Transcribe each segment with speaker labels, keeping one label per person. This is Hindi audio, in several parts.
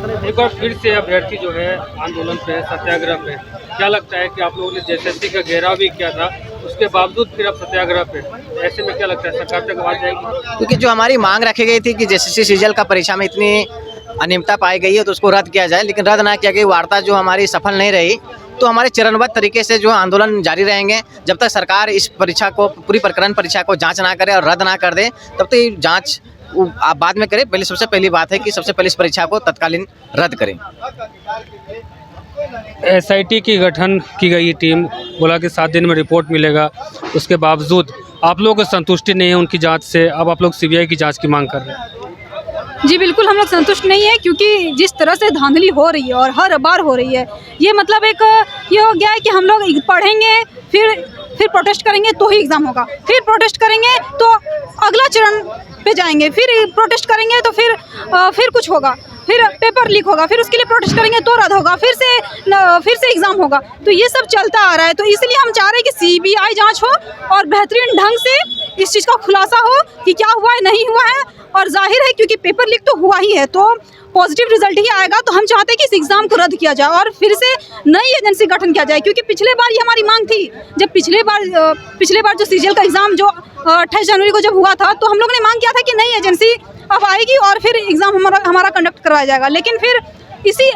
Speaker 1: एक बार फिर से अभ्यर्थी जो है आंदोलन पे, सत्याग्रह पे, क्या लगता है कि आप लोगों ने जेएसएससी का घेराव भी किया था, उसके बावजूद फिर अब सत्याग्रह पे, ऐसे में क्या लगता है सरकार तक आवाज जाएगी?
Speaker 2: क्योंकि जो हमारी मांग रखी गई थी कि जेएसएससी सीजीएल का परीक्षा में इतनी अनियमितता पाई गई है तो उसको रद्द किया जाए, लेकिन रद्द ना किया गई, वार्ता जो हमारी सफल नहीं रही, तो हमारे चरणबद्ध तरीके से जो आंदोलन जारी रहेंगे जब तक सरकार इस परीक्षा को, पूरी प्रकरण परीक्षा को जांच ना करे और रद्द ना कर दे, तब तक ये जांच आप बाद में करें। पहले सबसे पहली बात है कि सबसे पहले इस परीक्षा को तत्कालीन रद्द करें।
Speaker 1: एसआईटी की गठन की गई टीम बोला कि 7 दिन में रिपोर्ट मिलेगा, उसके बावजूद आप लोगों को संतुष्टि नहीं है उनकी जांच से, अब आप लोग सीबीआई की जांच की मांग कर रहे हैं।
Speaker 3: जी बिल्कुल, हम लोग संतुष्ट नहीं है, क्योंकि जिस तरह से धांधली हो रही है और हर बार हो रही है, ये मतलब एक ये हो गया है कि हम लोग पढ़ेंगे फिर प्रोटेस्ट करेंगे तो ही एग्ज़ाम होगा, फिर प्रोटेस्ट करेंगे तो अगला चरण पे जाएंगे, फिर प्रोटेस्ट करेंगे तो फिर कुछ होगा, फिर पेपर लीक होगा, फिर उसके लिए प्रोटेस्ट करेंगे तो रद्द होगा, फिर से एग्ज़ाम होगा। तो ये सब चलता आ रहा है, तो इसलिए हम चाह रहे हैं कि सीबीआई जांच हो और बेहतरीन ढंग से इस चीज़ का खुलासा हो कि क्या हुआ है, नहीं हुआ है। और जाहिर है क्योंकि पेपर लीक तो हुआ ही है, तो पॉजिटिव रिजल्ट ही आएगा, तो हम चाहते हैं कि इस एग्ज़ाम को रद्द किया जाए और फिर से नई एजेंसी गठन किया जाए। क्योंकि पिछले बार ये हमारी मांग थी, जब पिछले बार जो सीजीएल का एग्ज़ाम जो 28 जनवरी को जब हुआ था, तो हम लोग ने मांग किया था कि नई एजेंसी अब आएगी और फिर एग्ज़ाम हमारा कंडक्ट करवाया जाएगा। लेकिन फिर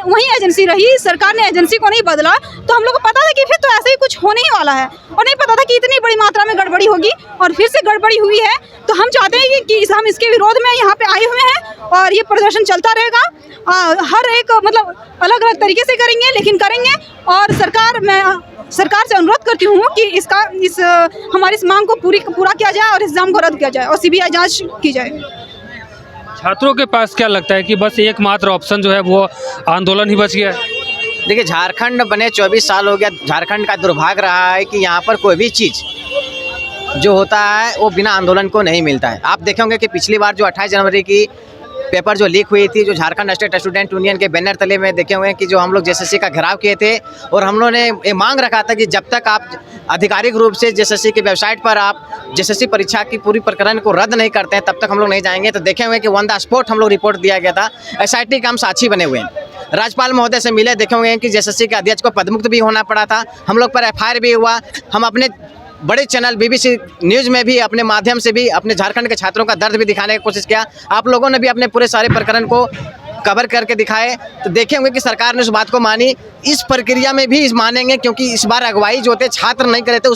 Speaker 3: वही एजेंसी रही, सरकार ने एजेंसी को नहीं बदला, तो हम लोग को पता था कि फिर तो ऐसे ही कुछ होने ही वाला है, और नहीं पता था कि इतनी बड़ी मात्रा में गड़बड़ी होगी, और फिर से गड़बड़ी हुई है। तो हम चाहते हैं कि हम इसके विरोध में यहाँ पे आए हुए हैं और ये प्रदर्शन चलता रहेगा। हर एक मतलब अलग अलग तरीके से करेंगे, लेकिन करेंगे। और सरकार से अनुरोध करती हूँ कि हमारी इस मांग को पूरा किया जाए और एग्ज़ाम को रद्द किया जाए और सीबीआई जाँच की जाए।
Speaker 1: छात्रों के पास क्या लगता है कि बस एकमात्र ऑप्शन जो है वो आंदोलन ही बच गया है?
Speaker 2: देखिए, झारखंड बने 24 साल हो गया। झारखंड का दुर्भाग्य रहा है कि यहाँ पर कोई भी चीज़ जो होता है वो बिना आंदोलन को नहीं मिलता है। आप देखेंगे कि पिछली बार जो 28 जनवरी की पेपर जो लीक हुई थी, जो झारखंड स्टेट स्टूडेंट यूनियन के बैनर तले में देखे हुए हैं कि जो हम लोग जेएसएससी का घेराव किए थे, और हम लोगों ने ये मांग रखा था कि जब तक आप आधिकारिक रूप से जेएसएससी की वेबसाइट पर आप जेएसएससी परीक्षा की पूरी प्रकरण को रद्द नहीं करते हैं, तब तक हम लोग नहीं जाएंगे। तो देखे हुए कि ऑन द स्पॉट हम लोग रिपोर्ट दिया गया था। एसआईटी का हम साक्षी बने हुए हैं, राज्यपाल महोदय से मिले, देखे हुए हैं कि जेएसएससी के अध्यक्ष को पदमुक्त भी होना पड़ा था, हम लोग पर एफआईआर भी हुआ। हम अपने बड़े चैनल बीबीसी न्यूज़ में भी अपने माध्यम से भी अपने झारखंड के छात्रों का दर्द भी दिखाने की कोशिश किया। आप लोगों ने भी अपने पूरे सारे प्रकरण को कवर करके दिखाए, तो देखे होंगे कि सरकार ने उस बात को मानी। इस प्रक्रिया में भी मानेंगे, क्योंकि इस बार अगुवाई जो थे छात्र नहीं करे थे,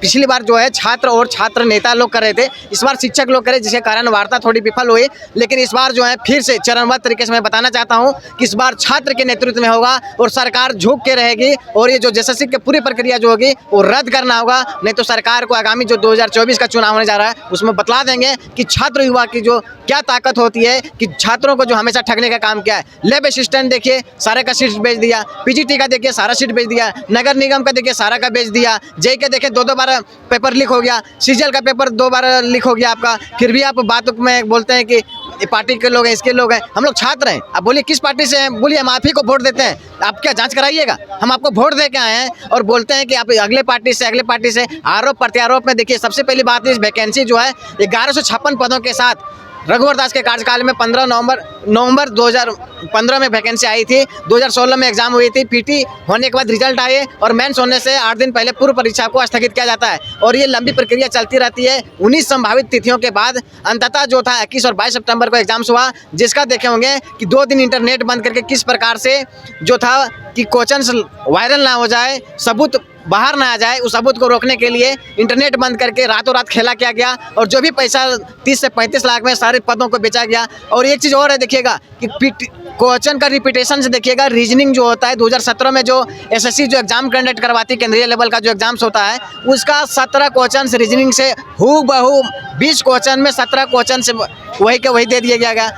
Speaker 2: पिछली बार जो है छात्र और छात्र नेता लोग कर रहे थे, इस बार शिक्षक लोग करे, जिसके कारण वार्ता थोड़ी विफल हुई। लेकिन इस बार जो है फिर से चरणबद्ध तरीके से मैं बताना चाहता हूं कि इस बार छात्र के नेतृत्व में होगा और सरकार झुक के रहेगी, और ये जो जेएसएससी की पूरी प्रक्रिया जो होगी वो रद्द करना होगा। नहीं तो सरकार को आगामी जो 2024 का चुनाव होने जा रहा है उसमें बतला देंगे कि छात्र युवा की जो क्या ताकत होती है, कि छात्रों को जो हमेशा ठगने का काम किया है। लैब असिस्टेंट देखिए, सारे का सीट बेच दिया, पीजीटी का देखिए सारा सीट बेच दिया, नगर निगम का देखिए सारा का बेच दिया, जेई के देखिए 2-2 बार पेपर लीक हो गया, सीजीएल का पेपर 2 बार लीक हो गया आपका। फिर भी आप बात में बोलते हैं कि ये पार्टी के लोग हैं, इसके लोग हैं। हम लोग छात्र हैं, आप बोलिए किस पार्टी से हैं, बोलिए हम आप ही को वोट देते हैं, आप क्या जांच कराइएगा? हम आपको वोट दे के आए हैं और बोलते हैं कि आप अगले पार्टी से आरोप प्रत्यारोप में। देखिए, सबसे पहली बात इस वैकेंसी जो है 1156 पदों के साथ रघुवर दास के कार्यकाल में 15 नवंबर 2015 में वैकेंसी आई थी। 2016 में एग्जाम हुई थी, पीटी होने के बाद रिजल्ट आए और मेंस होने से 8 दिन पहले पूर्व परीक्षा को स्थगित किया जाता है, और ये लंबी प्रक्रिया चलती रहती है। 19 संभावित तिथियों के बाद अंततः जो था 21 और 22 सितंबर को एग्जाम्स हुआ, जिसका देखे होंगे कि 2 दिन इंटरनेट बंद करके किस प्रकार से जो था कि क्वेश्चंस वायरल ना हो जाए, सबूत बाहर ना आ जाए, उस सबूत को रोकने के लिए इंटरनेट बंद करके रातों रात खेला किया गया, और जो भी पैसा 30 से 35 लाख में सारे पदों को बेचा गया। और एक चीज़ और है, देखिएगा कि क्वेश्चन का रिपीटेशन से देखिएगा, रीजनिंग जो होता है 2017 में जो एसएससी जो एग्जाम कंडक्ट करवाती है, केंद्रीय लेवल का जो एग्जाम्स होता है, उसका 17 क्वेश्चन रीजनिंग से हूबहू 20 क्वेश्चन में 17 क्वेश्चन से वही के वही दे दिया गया।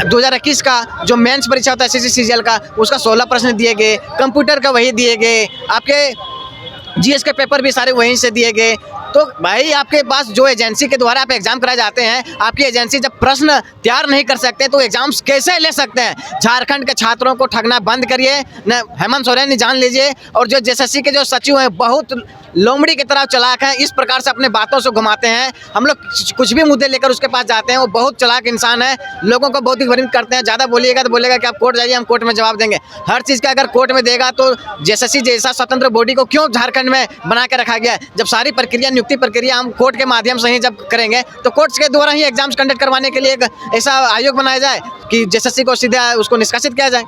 Speaker 2: 2021 का जो मेंस परीक्षा होता है एसएससी सीजीएल का, उसका 16 प्रश्न दिए गए, कंप्यूटर का वही दिए गए, आपके जीएस के पेपर भी सारे वहीं से दिए गए। तो भाई आपके पास जो एजेंसी के द्वारा आप एग्जाम कराए जाते हैं, आपकी एजेंसी जब प्रश्न तैयार नहीं कर सकते तो एग्जाम्स कैसे ले सकते हैं? झारखंड के छात्रों को ठगना बंद करिए। न हेमंत सोरेन जान लीजिए, और जो जेएसएससी के जो सचिव हैं बहुत लोमड़ी की तरह चालाक हैं, इस प्रकार से अपने बातों से घुमाते हैं। हम लोग कुछ भी मुद्दे लेकर उसके पास जाते हैं, वो बहुत चालाक इंसान है, लोगों को बहुत ही भ्रमित करते हैं। ज़्यादा बोलिएगा तो बोलेगा कि आप कोर्ट जाइए, हम कोर्ट में जवाब देंगे। हर चीज़ का अगर कोर्ट में देगा तो जेएसएससी जैसा स्वतंत्र बॉडी को क्यों झारखंड में बना के रखा गया है? जब सारी प्रक्रिया, नियुक्ति प्रक्रिया हम कोर्ट के माध्यम से ही जब करेंगे तो कोर्ट के द्वारा ही एग्जाम्स कंडक्ट करवाने के लिए एक ऐसा आयोग बनाया जाए कि जेएसएससी को सीधा उसको निष्कासित किया जाए।